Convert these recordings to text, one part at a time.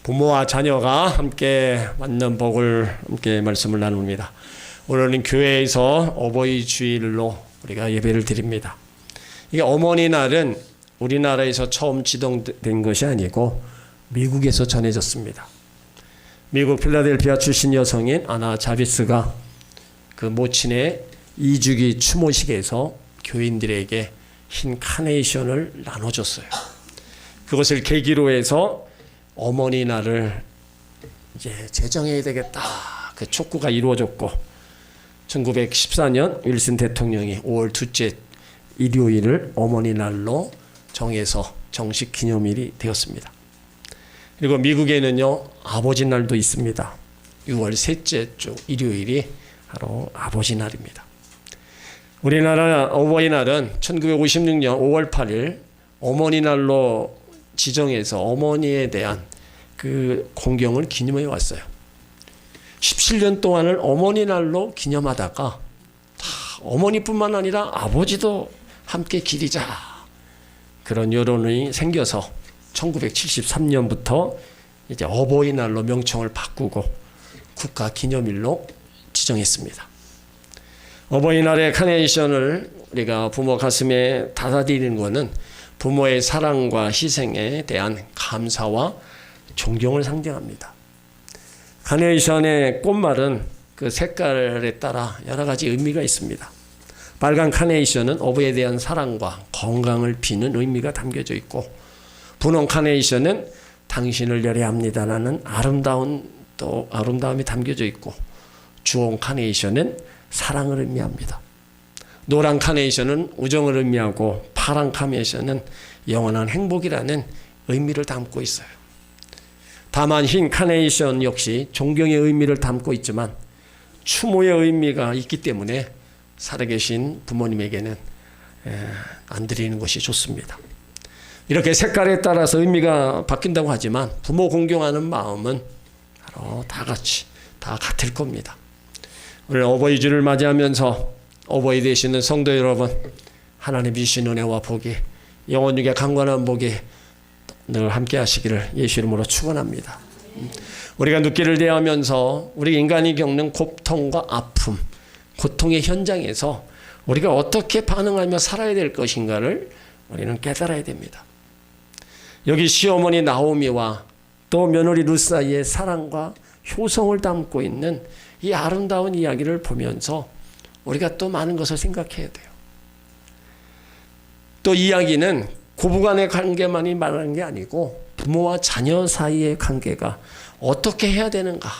부모와 자녀가 함께 맞는 복을 함께 말씀을 나눕니다. 오늘은 교회에서 어버이 주일로 우리가 예배를 드립니다. 이게 어머니 날은 우리나라에서 처음 지정된 것이 아니고 미국에서 전해졌습니다. 미국 필라델피아 출신 여성인 아나 자비스가 그 모친의 2주기 추모식에서 교인들에게 흰 카네이션을 나눠줬어요. 그것을 계기로 해서 어머니 날을 이제 제정해야 되겠다. 그 촉구가 이루어졌고 1914년 윌슨 대통령이 5월 둘째 일요일을 어머니 날로 정해서 정식 기념일이 되었습니다. 그리고 미국에는요 아버지 날도 있습니다. 6월 셋째 주 일요일이 바로 아버지 날입니다. 우리나라 어버이날은 1956년 5월 8일 어머니 날로 지정해서 어머니에 대한 그 공경을 기념해 왔어요. 17년 동안을 어머니 날로 기념하다가 어머니뿐만 아니라 아버지도 함께 기리자 그런 여론이 생겨서 1973년부터 이제 어버이날로 명칭을 바꾸고 국가 기념일로 지정했습니다. 어버이날의 카네이션을 우리가 부모 가슴에 닫아드리는 것은 부모의 사랑과 희생에 대한 감사와 존경을 상징합니다. 카네이션의 꽃말은 그 색깔에 따라 여러 가지 의미가 있습니다. 빨간 카네이션은 어버이에 대한 사랑과 건강을 비는 의미가 담겨져 있고, 분홍 카네이션은 당신을 열애합니다라는 아름다움이 담겨져 있고, 주홍 카네이션은 사랑을 의미합니다. 노란 카네이션은 우정을 의미하고, 파란 카네이션은 영원한 행복이라는 의미를 담고 있어요. 다만 흰 카네이션 역시 존경의 의미를 담고 있지만 추모의 의미가 있기 때문에 살아계신 부모님에게는 안 드리는 것이 좋습니다. 이렇게 색깔에 따라서 의미가 바뀐다고 하지만 부모 공경하는 마음은 바로 다 같을 겁니다. 오늘 어버이 주를 맞이하면서 어버이 되시는 성도 여러분, 하나님 주신 은혜와 복이 영원육의 강건한 복이 늘 함께 하시기를 예수 이름으로 축원합니다. 우리가 눕기를 대하면서 우리 인간이 겪는 고통과 아픔, 고통의 현장에서 우리가 어떻게 반응하며 살아야 될 것인가를 우리는 깨달아야 됩니다. 여기 시어머니 나오미와 또 며느리 룻 사이의 사랑과 효성을 담고 있는 이 아름다운 이야기를 보면서 우리가 또 많은 것을 생각해야 돼요. 또 이야기는 고부간의 관계만이 말하는 게 아니고 부모와 자녀 사이의 관계가 어떻게 해야 되는가,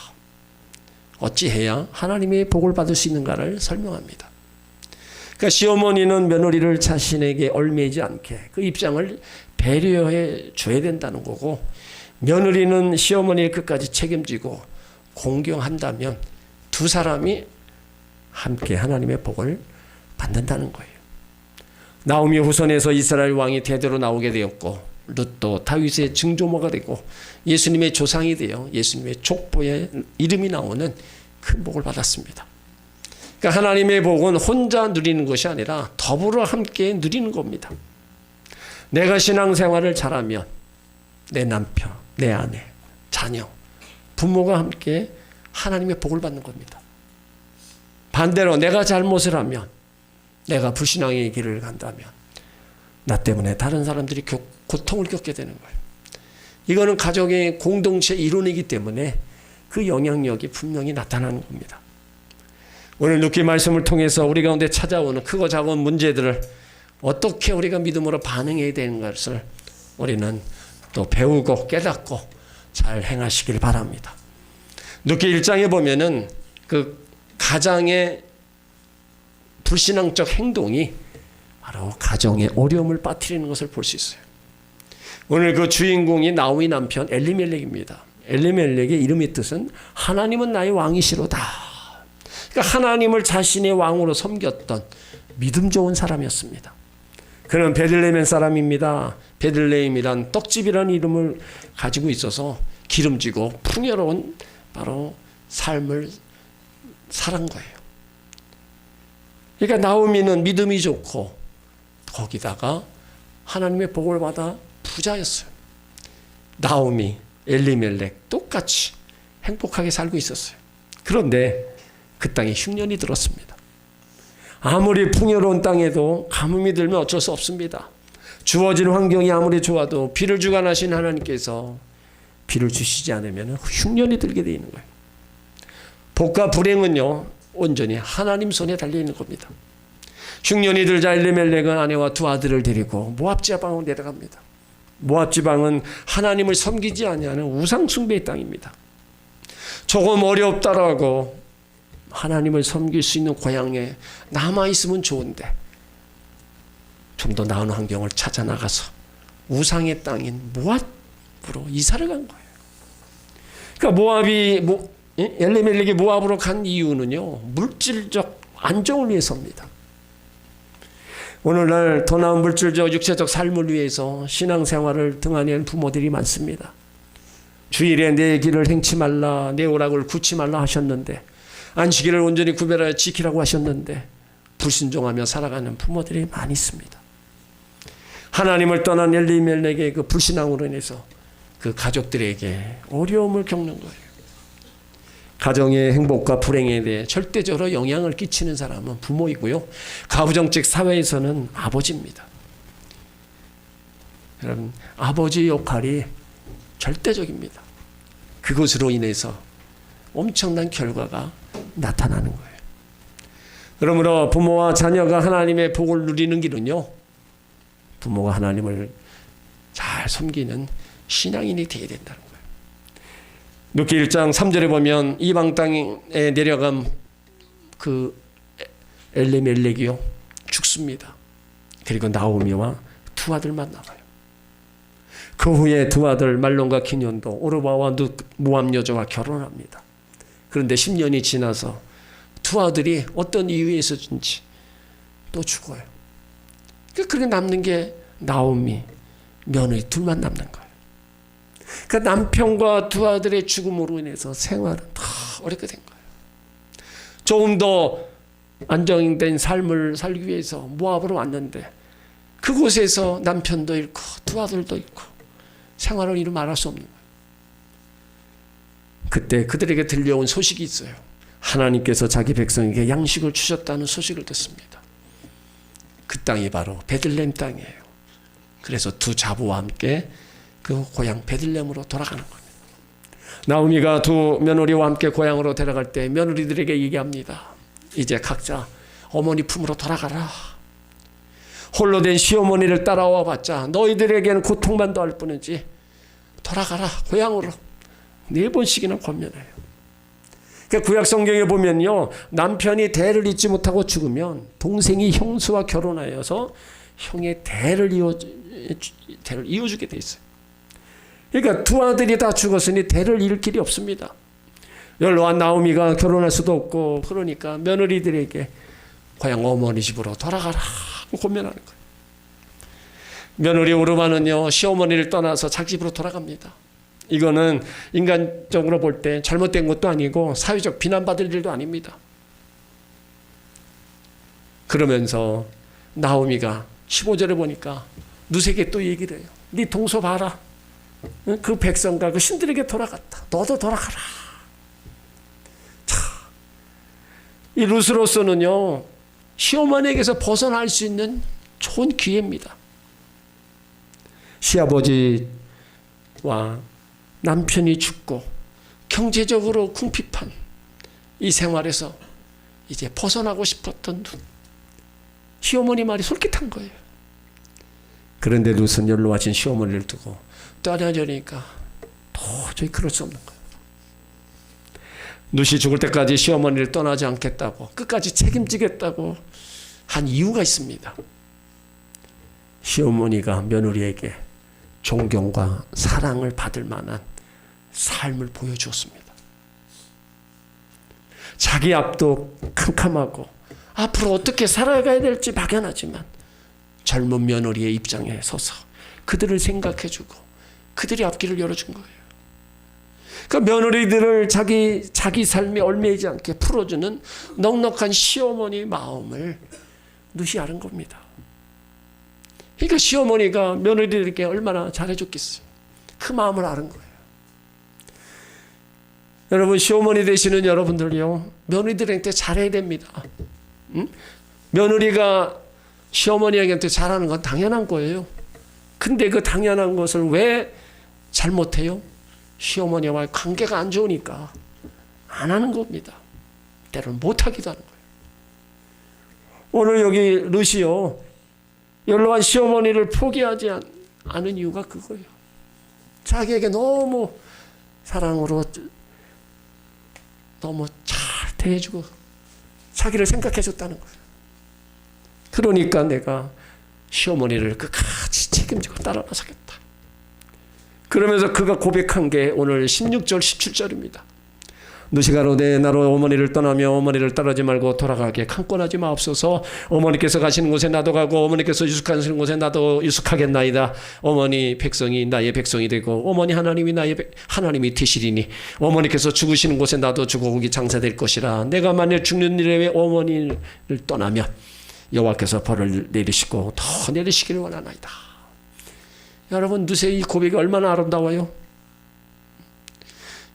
어찌해야 하나님의 복을 받을 수 있는가를 설명합니다. 그러니까 시어머니는 며느리를 자신에게 얽매이지 않게 그 입장을 배려해 줘야 된다는 거고, 며느리는 시어머니를 끝까지 책임지고 공경한다면 두 사람이 함께 하나님의 복을 받는다는 거예요. 나오미 후손에서 이스라엘 왕이 대대로 나오게 되었고, 룻도 다윗의 증조모가 되고 예수님의 조상이 되어 예수님의 족보에 이름이 나오는 큰 복을 받았습니다. 그러니까 하나님의 복은 혼자 누리는 것이 아니라 더불어 함께 누리는 겁니다. 내가 신앙생활을 잘하면 내 남편, 내 아내, 자녀, 부모가 함께 하나님의 복을 받는 겁니다. 반대로 내가 잘못을 하면, 내가 불신앙의 길을 간다면 나 때문에 다른 사람들이 고통을 겪게 되는 거예요. 이거는 가족의 공동체 이론이기 때문에 그 영향력이 분명히 나타나는 겁니다. 오늘 눕기 말씀을 통해서 우리 가운데 찾아오는 크고 작은 문제들을 어떻게 우리가 믿음으로 반응해야 되는 것을 우리는 또 배우고 깨닫고 잘 행하시길 바랍니다. 눕기 1장에 보면은 그 가장의 불신앙적 행동이 바로 가정의 어려움을 빠뜨리는 것을 볼 수 있어요. 오늘 그 주인공이 나오미 남편 엘리멜렉입니다. 엘리멜렉의 이름의 뜻은 하나님은 나의 왕이시로다. 그러니까 하나님을 자신의 왕으로 섬겼던 믿음 좋은 사람이었습니다. 그는 베들레헴 사람입니다. 베들레헴이란 떡집이라는 이름을 가지고 있어서 기름지고 풍요로운 바로 삶을 살은 거예요. 그러니까 나오미는 믿음이 좋고 거기다가 하나님의 복을 받아 부자였어요. 나오미, 엘리멜렉 똑같이 행복하게 살고 있었어요. 그런데 그 땅에 흉년이 들었습니다. 아무리 풍요로운 땅에도 가뭄이 들면 어쩔 수 없습니다. 주어진 환경이 아무리 좋아도 비를 주관하신 하나님께서 비를 주시지 않으면 흉년이 들게 되어 있는 거예요. 복과 불행은요, 온전히 하나님 손에 달려있는 겁니다. 흉년이 들자 엘리멜렉은 아내와 두 아들을 데리고 모압 지방으로 내려갑니다. 모압 지방은 하나님을 섬기지 아니하는 우상 숭배의 땅입니다. 조금 어렵다라고 하나님을 섬길 수 있는 고향에 남아있으면 좋은데 좀 더 나은 환경을 찾아 나가서 우상의 땅인 모압으로 이사를 간 거예요. 그러니까 엘리멜렉이 모압으로 간 이유는요, 물질적 안정을 위해서입니다. 오늘날 더 나은 물질적 육체적 삶을 위해서 신앙생활을 등한히한 부모들이 많습니다. 주일에 내 길을 행치 말라, 내 오락을 굳지 말라 하셨는데, 안식일을 온전히 구별하여 지키라고 하셨는데 불순종하며 살아가는 부모들이 많이 있습니다. 하나님을 떠난 엘리멜렉의 그 불신앙으로 인해서 그 가족들에게 어려움을 겪는 거예요. 가정의 행복과 불행에 대해 절대적으로 영향을 끼치는 사람은 부모이고요. 가부정적 사회에서는 아버지입니다. 여러분, 아버지 역할이 절대적입니다. 그것으로 인해서 엄청난 결과가 나타나는 거예요. 그러므로 부모와 자녀가 하나님의 복을 누리는 길은요, 부모가 하나님을 잘 섬기는 신앙인이 되어야 된다는 거예요. 룻기 1장 3절에 보면 이방 땅에 내려간 그 엘리멜렉이요 죽습니다. 그리고 나오미와 두 아들만 남아요. 그 후에 두 아들 말론과 기뇽도 오르바와 모압 여자와 결혼합니다. 그런데 10년이 지나서 두 아들이 어떤 이유에 있었는지 또 죽어요. 그렇게 남는 게 나오미, 며느리 둘만 남는 거예요. 그 남편과 두 아들의 죽음으로 인해서 생활은 다 어렵게 된 거예요. 조금 더 안정된 삶을 살기 위해서 모압으로 왔는데 그곳에서 남편도 잃고 두 아들도 잃고 생활을 이루 말할 수 없는 거예요. 그때 그들에게 들려온 소식이 있어요. 하나님께서 자기 백성에게 양식을 주셨다는 소식을 듣습니다. 그 땅이 바로 베들레헴 땅이에요. 그래서 두 자부와 함께 그 고향 베들레헴으로 돌아가는 겁니다. 나오미가 두 며느리와 함께 고향으로 데려갈 때 며느리들에게 얘기합니다. 이제 각자 어머니 품으로 돌아가라. 홀로 된 시어머니를 따라와 봤자 너희들에게는 고통만 더할 뿐이지 돌아가라 고향으로. 4번씩이나 권면해요. 그러니까 구약 성경에 보면요, 남편이 대를 잇지 못하고 죽으면 동생이 형수와 결혼하여서 형의 대를 이어주게 돼 있어요. 그러니까 두 아들이 다 죽었으니 대를 이을 길이 없습니다. 연로한 나오미가 결혼할 수도 없고, 그러니까 며느리들에게 고향 어머니 집으로 돌아가라 권면하는 거예요. 며느리 오르마는요, 시어머니를 떠나서 자기 집으로 돌아갑니다. 이거는 인간적으로 볼 때 잘못된 것도 아니고 사회적 비난받을 일도 아닙니다. 그러면서 나오미가 15절에 보니까 룻에게 또 얘기를 해요. 네 동서 봐라. 그 백성과 그 신들에게 돌아갔다. 너도 돌아가라. 자, 이 룻으로서는요, 시어머니에게서 벗어날 수 있는 좋은 기회입니다. 시아버지와 남편이 죽고 경제적으로 궁핍한 이 생활에서 이제 벗어나고 싶었던 룻. 시어머니 말이 솔깃한 거예요. 그런데 룻은 연로하신 시어머니를 두고 떠나려니까 도저히 그럴 수 없는 거예요. 룻이 죽을 때까지 시어머니를 떠나지 않겠다고, 끝까지 책임지겠다고 한 이유가 있습니다. 시어머니가 며느리에게 존경과 사랑을 받을 만한 삶을 보여주었습니다. 자기 앞도 캄캄하고 앞으로 어떻게 살아가야 될지 막연하지만 젊은 며느리의 입장에 서서 그들을 생각해주고 그들의 앞길을 열어준 거예요. 그러니까 며느리들을 자기 삶에 얽매이지 않게 풀어주는 넉넉한 시어머니 마음을 룻이 아는 겁니다. 그러니까 시어머니가 며느리들에게 얼마나 잘해줬겠어요. 그 마음을 아는 거예요. 여러분, 시어머니 되시는 여러분들요, 며느리들한테 잘해야 됩니다. 응? 며느리가 시어머니에게 잘하는 건 당연한 거예요. 근데 그 당연한 것을 왜 잘못해요? 시어머니와의 관계가 안 좋으니까 안 하는 겁니다. 때로는 못하기도 하는 거예요. 오늘 여기 룻이요, 연로한 시어머니를 포기하지 않은 이유가 그거예요. 자기에게 너무 사랑으로 너무 잘 대해주고 자기를 생각해줬다는 거예요. 그러니까 내가 시어머니를 끝까지 책임지고 따라 나서겠다. 그러면서 그가 고백한 게 오늘 16절 17절입니다. 룻이 가로되 나로 어머니를 떠나며 어머니를 따르지 말고 돌아가게 강권하지 마옵소서. 어머니께서 가시는 곳에 나도 가고 어머니께서 유숙하시는 곳에 나도 유숙하겠나이다. 어머니 백성이 나의 백성이 되고 어머니 하나님이 나의 하나님이 되시리니 어머니께서 죽으시는 곳에 나도 죽어오기 장사될 것이라. 내가 만일 죽는 일에 어머니를 떠나면 여호와께서 벌을 내리시고 더 내리시기를 원하나이다. 여러분, 룻의 이 고백이 얼마나 아름다워요.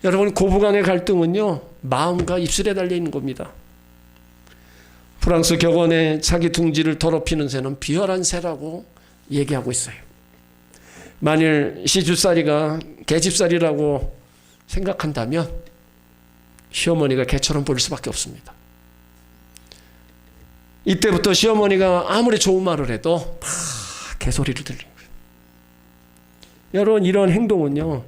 여러분, 고부간의 갈등은요, 마음과 입술에 달려있는 겁니다. 프랑스 격언에 자기 둥지를 더럽히는 새는 비열한 새라고 얘기하고 있어요. 만일 시집살이가 계집살이라고 생각한다면 시어머니가 개처럼 보일 수밖에 없습니다. 이때부터 시어머니가 아무리 좋은 말을 해도 다 개소리를 들리는 거예요. 여러분, 이런 행동은요,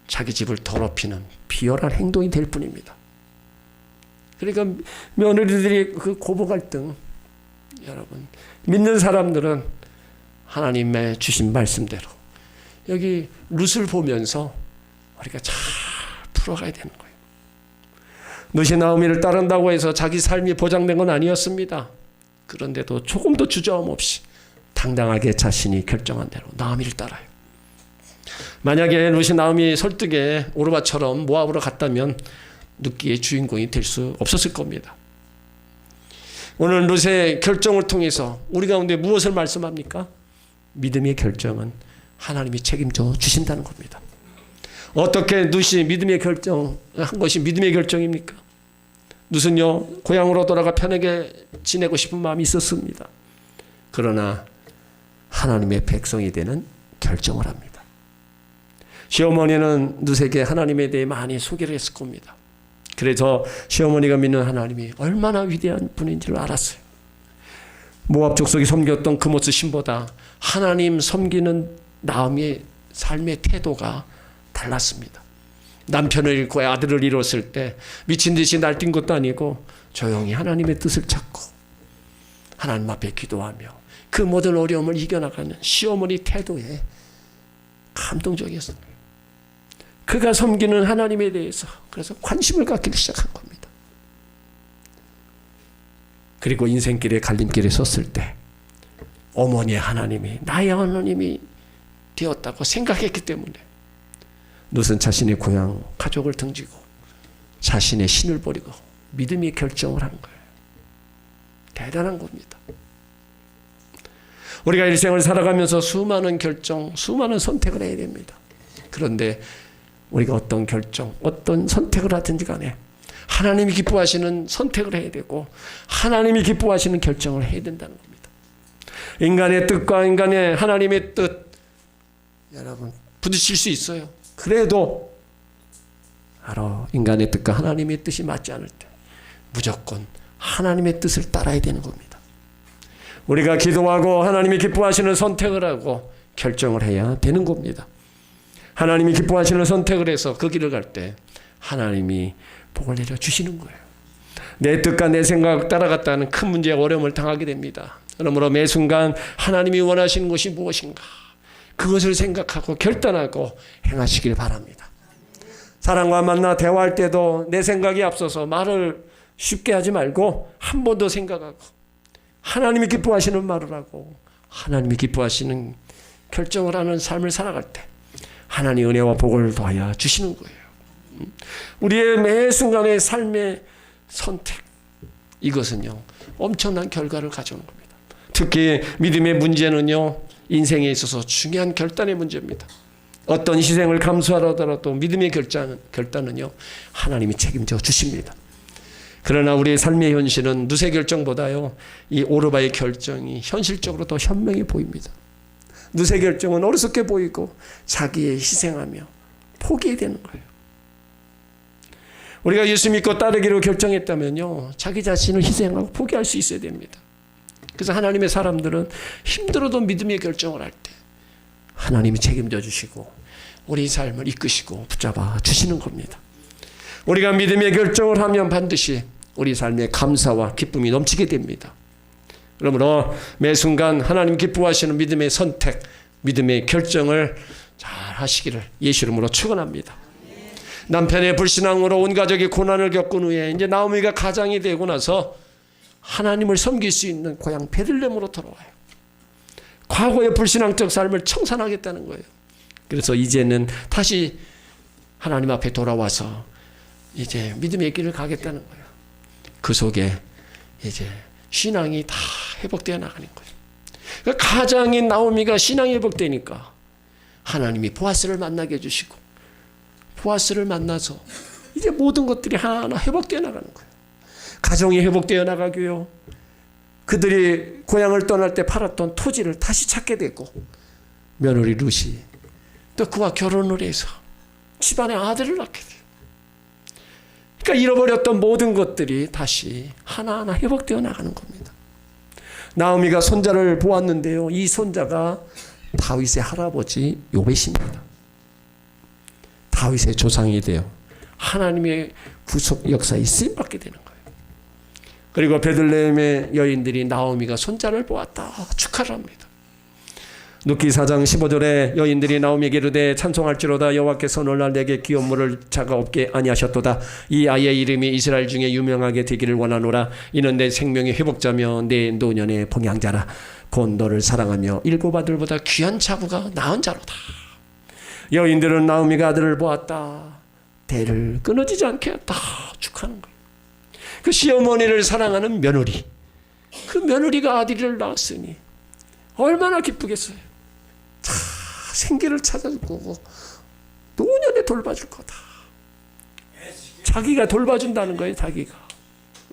자기 집을 더럽히는 비열한 행동이 될 뿐입니다. 그러니까 며느리들이 그 고부 갈등, 여러분, 믿는 사람들은 하나님의 주신 말씀대로 여기 룻을 보면서 우리가 잘 풀어가야 되는 거예요. 룻이 나오미를 따른다고 해서 자기 삶이 보장된 건 아니었습니다. 그런데도 조금도 주저함 없이 당당하게 자신이 결정한 대로 나오미를 따라요. 만약에 룻이 나오미 설득에 오르바처럼 모압으로 갔다면 룻기의 주인공이 될 수 없었을 겁니다. 오늘 룻의 결정을 통해서 우리 가운데 무엇을 말씀합니까? 믿음의 결정은 하나님이 책임져 주신다는 겁니다. 어떻게 룻이 믿음의 결정한 것이 믿음의 결정입니까? 룻은요, 고향으로 돌아가 편하게 지내고 싶은 마음이 있었습니다. 그러나 하나님의 백성이 되는 결정을 합니다. 시어머니는 룻에게 하나님에 대해 많이 소개를 했을 겁니다. 그래서 시어머니가 믿는 하나님이 얼마나 위대한 분인지를 알았어요. 모압 족속이 섬겼던 그모스 신보다 하나님 섬기는 나오미의 삶의 태도가 달랐습니다. 남편을 잃고 아들을 잃었을 때 미친 듯이 날뛴 것도 아니고 조용히 하나님의 뜻을 찾고 하나님 앞에 기도하며 그 모든 어려움을 이겨나가는 시어머니 태도에 감동적이었어요. 그가 섬기는 하나님에 대해서 그래서 관심을 갖기 시작한 겁니다. 그리고 인생길에 갈림길에 섰을 때 어머니의 하나님이 나의 하나님이 되었다고 생각했기 때문에 룻은 자신의 고향 가족을 등지고 자신의 신을 버리고 믿음의 결정을 한 거예요. 대단한 겁니다. 우리가 일생을 살아가면서 수많은 결정, 수많은 선택을 해야 됩니다. 그런데 우리가 어떤 결정, 어떤 선택을 하든지 간에 하나님이 기뻐하시는 선택을 해야 되고 하나님이 기뻐하시는 결정을 해야 된다는 겁니다. 인간의 뜻과 인간의 하나님의 뜻, 여러분 부딪힐 수 있어요. 그래도 바로 인간의 뜻과 하나님의 뜻이 맞지 않을 때 무조건 하나님의 뜻을 따라야 되는 겁니다. 우리가 기도하고 하나님이 기뻐하시는 선택을 하고 결정을 해야 되는 겁니다. 하나님이 기뻐하시는 선택을 해서 그 길을 갈 때 하나님이 복을 내려주시는 거예요. 내 뜻과 내 생각 따라갔다는 큰 문제에 어려움을 당하게 됩니다. 그러므로 매 순간 하나님이 원하시는 것이 무엇인가 그것을 생각하고 결단하고 행하시길 바랍니다. 사람과 만나 대화할 때도 내 생각이 앞서서 말을 쉽게 하지 말고 한 번 더 생각하고 하나님이 기뻐하시는 말을 하고 하나님이 기뻐하시는 결정을 하는 삶을 살아갈 때 하나님의 은혜와 복을 더하여 주시는 거예요. 우리의 매 순간의 삶의 선택, 이것은요 엄청난 결과를 가져오는 겁니다. 특히 믿음의 문제는요 인생에 있어서 중요한 결단의 문제입니다. 어떤 희생을 감수하더라도 믿음의 결단은요, 하나님이 책임져 주십니다. 그러나 우리의 삶의 현실은 누세 결정보다요, 이 오르바의 결정이 현실적으로 더 현명해 보입니다. 누세 결정은 어리석게 보이고 자기의 희생하며 포기해야 되는 거예요. 우리가 예수 믿고 따르기로 결정했다면요, 자기 자신을 희생하고 포기할 수 있어야 됩니다. 그래서 하나님의 사람들은 힘들어도 믿음의 결정을 할 때 하나님이 책임져 주시고 우리 삶을 이끄시고 붙잡아 주시는 겁니다. 우리가 믿음의 결정을 하면 반드시 우리 삶에 감사와 기쁨이 넘치게 됩니다. 그러므로 매 순간 하나님 기뻐하시는 믿음의 선택, 믿음의 결정을 잘 하시기를 예수 이름으로 축원합니다. 남편의 불신앙으로 온 가족이 고난을 겪은 후에 이제 나오미가 가장이 되고 나서 하나님을 섬길 수 있는 고향 베들레헴으로 돌아와요. 과거의 불신앙적 삶을 청산하겠다는 거예요. 그래서 이제는 다시 하나님 앞에 돌아와서 이제 믿음의 길을 가겠다는 거예요. 그 속에 이제 신앙이 다 회복되어 나가는 거예요. 그러니까 가장인 나오미가 신앙이 회복되니까 하나님이 보아스를 만나게 해주시고 보아스를 만나서 이제 모든 것들이 하나하나 회복되어 나가는 거예요. 가정이 회복되어 나가고요. 그들이 고향을 떠날 때 팔았던 토지를 다시 찾게 되고 며느리 룻이 또 그와 결혼을 해서 집안에 아들을 낳게 돼요. 그러니까 잃어버렸던 모든 것들이 다시 하나하나 회복되어 나가는 겁니다. 나오미가 손자를 보았는데요. 이 손자가 다윗의 할아버지 요벳입니다. 다윗의 조상이 되어 하나님의 구속 역사에 쓰임받게 되는 거예요. 그리고 베들레헴의 여인들이 나오미가 손자를 보았다 축하를 합니다. 룻기 4장 15절에 여인들이 나오미에게 이르되 찬송할지로다 여호와께서 오늘날 내게 기업물을 자가 없게 아니하셨도다. 이 아이의 이름이 이스라엘 중에 유명하게 되기를 원하노라. 이는 내 생명의 회복자며 내 노년의 봉양자라. 곧 너를 사랑하며 일곱 아들보다 귀한 자부가 낳은 자로다. 여인들은 나오미가 아들을 보았다. 대를 끊어지지 않게 했다 축하하는 거예요. 그 시어머니를 사랑하는 며느리, 그 며느리가 아들을 낳았으니 얼마나 기쁘겠어요. 자, 생기를 찾아줄 거고 노년에 돌봐줄 거다. 자기가 돌봐준다는 거예요. 자기가.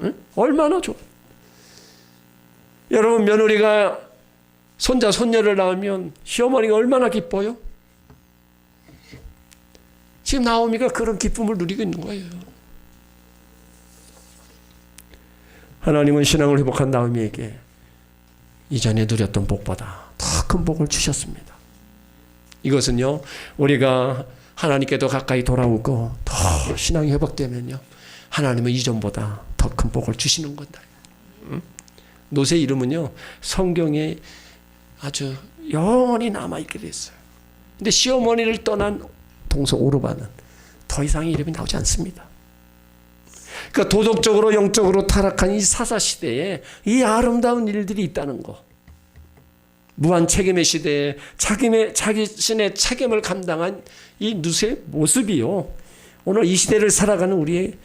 응? 얼마나 좋아. 여러분, 며느리가 손자 손녀를 낳으면 시어머니가 얼마나 기뻐요. 지금 나오미가 그런 기쁨을 누리고 있는 거예요. 하나님은 신앙을 회복한 나오미에게 이전에 누렸던 복보다 더 큰 복을 주셨습니다. 이것은요, 우리가 하나님께도 가까이 돌아오고 더 신앙이 회복되면요, 하나님은 이전보다 더 큰 복을 주시는 건다. 롯의 이름은요, 성경에 아주 영원히 남아있게 됐어요. 근데 시어머니를 떠난 동서 오르바는 더 이상 이름이 나오지 않습니다. 그러니까 도덕적으로 영적으로 타락한 이 사사시대에 이 아름다운 일들이 있다는 거. 무한 책임의 시대에 자기 자신의 책임을 감당한 이 룻의 모습이요, 오늘 이 시대를 살아가는 우리에게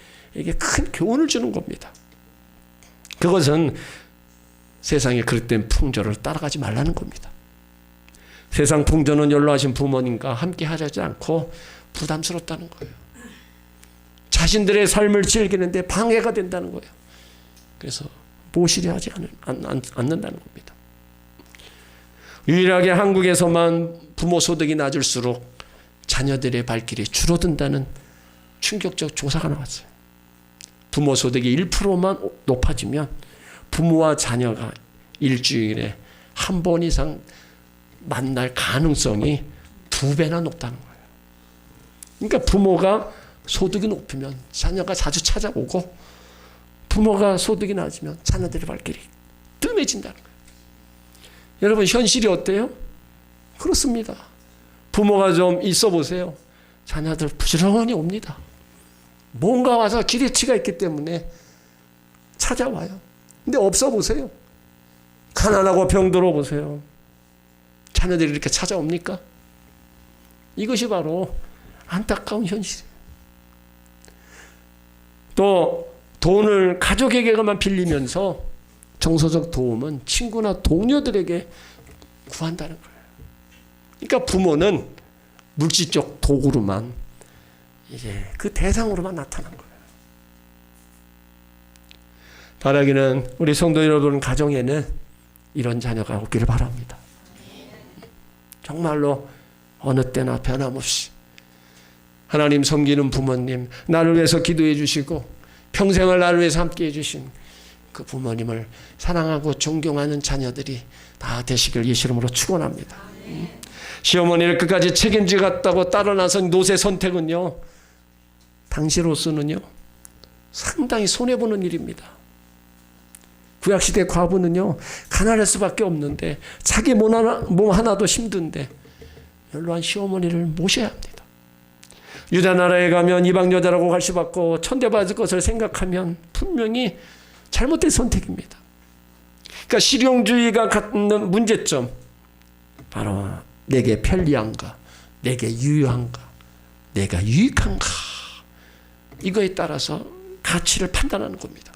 큰 교훈을 주는 겁니다. 그것은 세상의 그릇된 풍조를 따라가지 말라는 겁니다. 세상 풍조는 연로하신 부모님과 함께 하지 않고 부담스럽다는 거예요. 자신들의 삶을 즐기는데 방해가 된다는 거예요. 그래서 모시려 하지 않는다는 겁니다. 유일하게 한국에서만 부모 소득이 낮을수록 자녀들의 발길이 줄어든다는 충격적 조사가 나왔어요. 부모 소득이 1%만 높아지면 부모와 자녀가 일주일에 한 번 이상 만날 가능성이 2배나 높다는 거예요. 그러니까 부모가 소득이 높으면 자녀가 자주 찾아오고, 부모가 소득이 낮으면 자녀들의 발길이 뜸해진다는 거예요. 여러분, 현실이 어때요? 그렇습니다. 부모가 좀 있어 보세요. 자녀들 부지런히 옵니다. 뭔가 와서 기대치가 있기 때문에 찾아와요. 근데 없어 보세요. 가난하고 병들어 보세요. 자녀들이 이렇게 찾아옵니까? 이것이 바로 안타까운 현실이에요. 또 돈을 가족에게만 빌리면서 정서적 도움은 친구나 동료들에게 구한다는 거예요. 그러니까 부모는 물질적 도구로만 이제 그 대상으로만 나타난 거예요. 바라기는 우리 성도 여러분 가정에는 이런 자녀가 없기를 바랍니다. 정말로 어느 때나 변함없이 하나님 섬기는 부모님, 나를 위해서 기도해 주시고 평생을 나를 위해서 함께 해주신 그 부모님을 사랑하고 존경하는 자녀들이 다 되시길 예수 이름으로 축원합니다. 시어머니를 끝까지 책임지겠다고 따라 나선 노세 선택은요, 당시로서는요 상당히 손해보는 일입니다. 구약시대 과부는요 가난할 수밖에 없는데 자기 몸 하나도 힘든데 연로한 시어머니를 모셔야 합니다. 유다 나라에 가면 이방 여자라고 갈수받고 천대받을 것을 생각하면 분명히 잘못된 선택입니다. 그러니까 실용주의가 갖는 문제점, 바로 내게 편리한가, 내게 유효한가, 내가 유익한가, 이거에 따라서 가치를 판단하는 겁니다.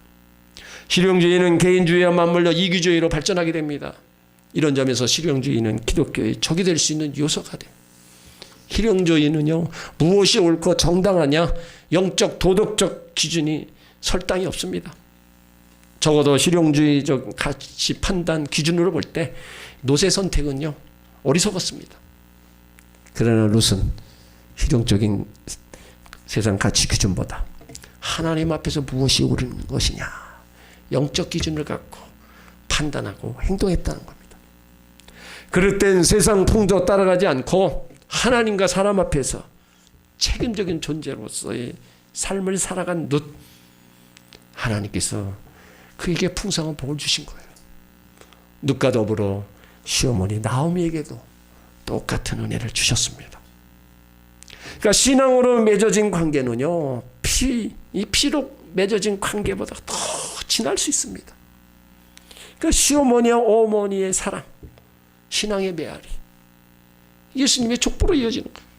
실용주의는 개인주의와 맞물려 이기주의로 발전하게 됩니다. 이런 점에서 실용주의는 기독교의 적이 될 수 있는 요소가 돼요. 실용주의는요, 무엇이 옳고 정당하냐, 영적 도덕적 기준이 설당이 없습니다. 적어도 실용주의적 가치 판단 기준으로 볼 때 노세 선택은요 어리석었습니다. 그러나 룻은 실용적인 세상 가치 기준보다 하나님 앞에서 무엇이 옳은 것이냐, 영적 기준을 갖고 판단하고 행동했다는 겁니다. 그럴 땐 세상 풍조 따라가지 않고 하나님과 사람 앞에서 책임적인 존재로서의 삶을 살아간 룻, 하나님께서 그에게 풍성한 복을 주신 거예요. 룻과 더불어 시어머니 나오미에게도 똑같은 은혜를 주셨습니다. 그러니까 신앙으로 맺어진 관계는요, 이 피로 맺어진 관계보다 더 진할 수 있습니다. 그러니까 시어머니와 어머니의 사랑, 신앙의 메아리, 예수님의 족보로 이어지는 거예요.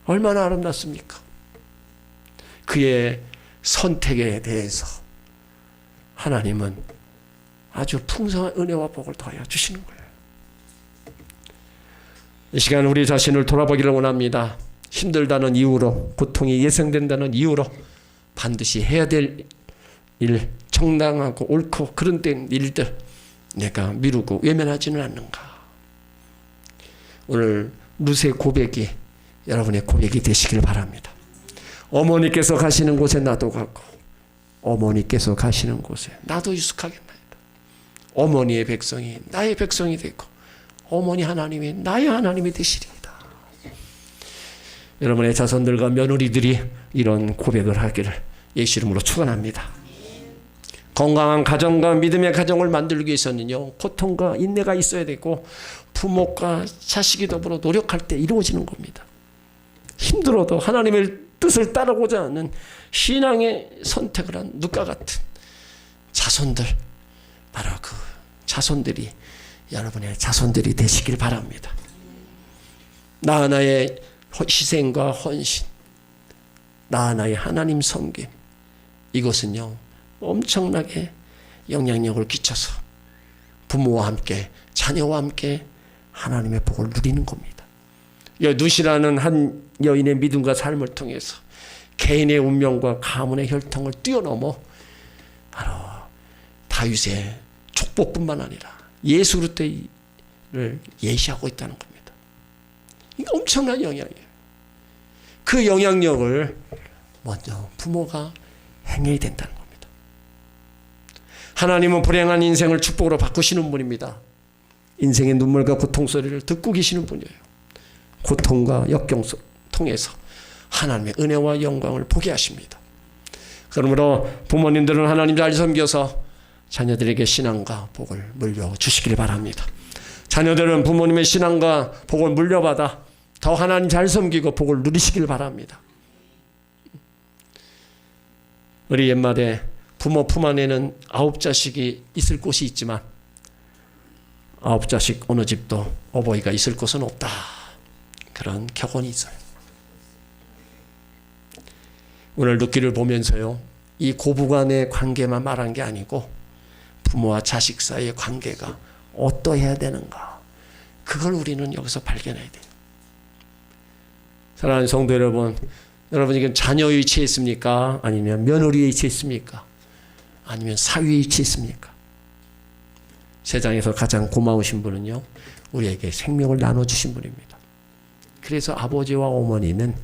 얼마나 아름답습니까? 그의 선택에 대해서 하나님은 아주 풍성한 은혜와 복을 더하여 주시는 거예요. 이 시간 우리 자신을 돌아보기를 원합니다. 힘들다는 이유로, 고통이 예상된다는 이유로 반드시 해야 될 일, 정당하고 옳고 그런 된 일들 내가 미루고 외면하지는 않는가. 오늘 룻의 고백이 여러분의 고백이 되시길 바랍니다. 어머니께서 가시는 곳에 나도 가고 어머니께서 가시는 곳에 나도 유숙하겠나이다. 어머니의 백성이 나의 백성이 되고 어머니 하나님이 나의 하나님이 되시리이다. 여러분의 자손들과 며느리들이 이런 고백을 하기를 예수 이름으로 축원합니다. 건강한 가정과 믿음의 가정을 만들기 위해서는요, 고통과 인내가 있어야 되고 부모과 자식이 더불어 노력할 때 이루어지는 겁니다. 힘들어도 하나님의 뜻을 따르고자 하는 신앙의 선택을 한 룻과 같은 자손들, 바로 그 자손들이 여러분의 자손들이 되시길 바랍니다. 나 하나의 희생과 헌신, 나 하나의 하나님 섬김, 이것은요 엄청나게 영향력을 끼쳐서 부모와 함께 자녀와 함께 하나님의 복을 누리는 겁니다. 룻이라는 한 여인의 믿음과 삶을 통해서 개인의 운명과 가문의 혈통을 뛰어넘어 바로 다윗의 족보뿐만 아니라 예수 그리스도를 예시하고 있다는 겁니다. 이게 엄청난 영향이에요. 그 영향력을 먼저 부모가 행해야 된다는 겁니다. 하나님은 불행한 인생을 축복으로 바꾸시는 분입니다. 인생의 눈물과 고통 소리를 듣고 계시는 분이에요. 고통과 역경 통해서 하나님의 은혜와 영광을 보게 하십니다. 그러므로 부모님들은 하나님 잘 섬겨서 자녀들에게 신앙과 복을 물려주시길 바랍니다. 자녀들은 부모님의 신앙과 복을 물려받아 더 하나님 잘 섬기고 복을 누리시길 바랍니다. 우리 옛말에 부모 품 안에는 9자식이 있을 곳이 있지만 9자식 어느 집도 어버이가 있을 곳은 없다. 그런 격언이 있어요. 오늘 룻기를 보면서요, 이 고부간의 관계만 말한 게 아니고 부모와 자식 사이의 관계가 어떠해야 되는가, 그걸 우리는 여기서 발견해야 돼요. 사랑하는 성도 여러분, 여러분 지금 자녀의 위치에 있습니까? 아니면 며느리의 위치에 있습니까? 아니면 사위의 위치에 있습니까? 세상에서 가장 고마우신 분은요, 우리에게 생명을 나눠주신 분입니다. 그래서 아버지와 어머니는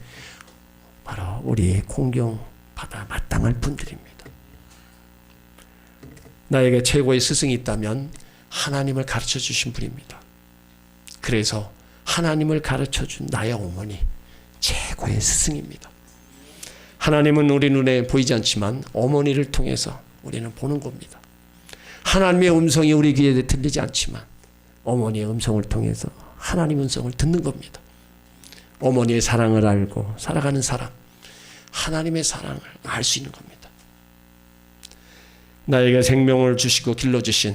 바로 우리의 공경받아 마땅할 분들입니다. 나에게 최고의 스승이 있다면 하나님을 가르쳐 주신 분입니다. 그래서 하나님을 가르쳐 준 나의 어머니, 최고의 스승입니다. 하나님은 우리 눈에 보이지 않지만 어머니를 통해서 우리는 보는 겁니다. 하나님의 음성이 우리 귀에 들리지 않지만 어머니의 음성을 통해서 하나님 음성을 듣는 겁니다. 어머니의 사랑을 알고 살아가는 사람, 하나님의 사랑을 알 수 있는 겁니다. 나에게 생명을 주시고 길러주신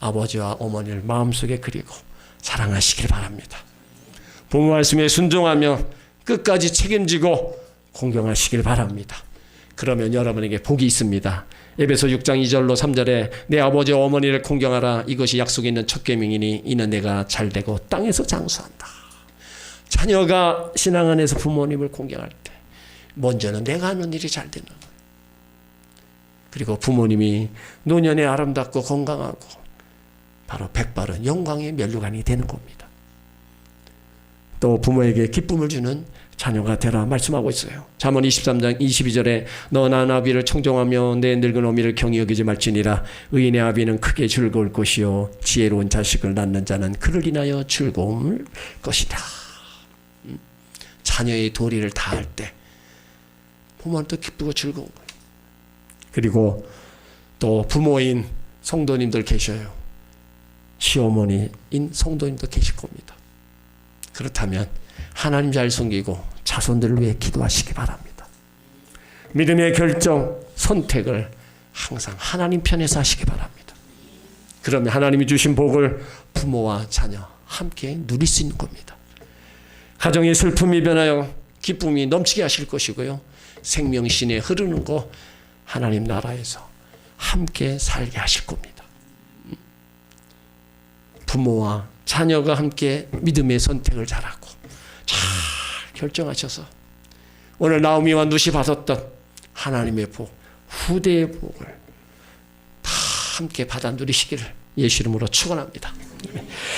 아버지와 어머니를 마음속에 그리고 사랑하시길 바랍니다. 부모 말씀에 순종하며 끝까지 책임지고 공경하시길 바랍니다. 그러면 여러분에게 복이 있습니다. 에베소 6장 2절로 3절에 내 아버지와 어머니를 공경하라. 이것이 약속이 있는 첫 계명이니 이는 내가 잘되고 땅에서 장수한다. 자녀가 신앙 안에서 부모님을 공경할 때 먼저는 내가 하는 일이 잘 되는 거예요. 그리고 부모님이 노년에 아름답고 건강하고 바로 백발은 영광의 면류관이 되는 겁니다. 또 부모에게 기쁨을 주는 자녀가 되라 말씀하고 있어요. 잠언 23장 22절에 너 나 아비를 청종하며 내 늙은 어미를 경히 여기지 말지니라. 의인의 아비는 크게 즐거울 것이요 지혜로운 자식을 낳는 자는 그를 인하여 즐거울 것이다. 자녀의 도리를 다할 때 부모한테 기쁘고 즐거운 거예요. 그리고 또 부모인 성도님들 계셔요. 시어머니인 성도님도 계실 겁니다. 그렇다면 하나님 잘 섬기고 자손들을 위해 기도하시기 바랍니다. 믿음의 결정, 선택을 항상 하나님 편에서 하시기 바랍니다. 그러면 하나님이 주신 복을 부모와 자녀 함께 누릴 수 있는 겁니다. 가정의 슬픔이 변하여 기쁨이 넘치게 하실 것이고요. 생명신에 흐르는 거 하나님 나라에서 함께 살게 하실 겁니다. 부모와 자녀가 함께 믿음의 선택을 잘하고 잘 결정하셔서 오늘 나오미와 룻이 받았던 하나님의 복, 후대의 복을 다 함께 받아 누리시기를 예수 이름으로 축원합니다.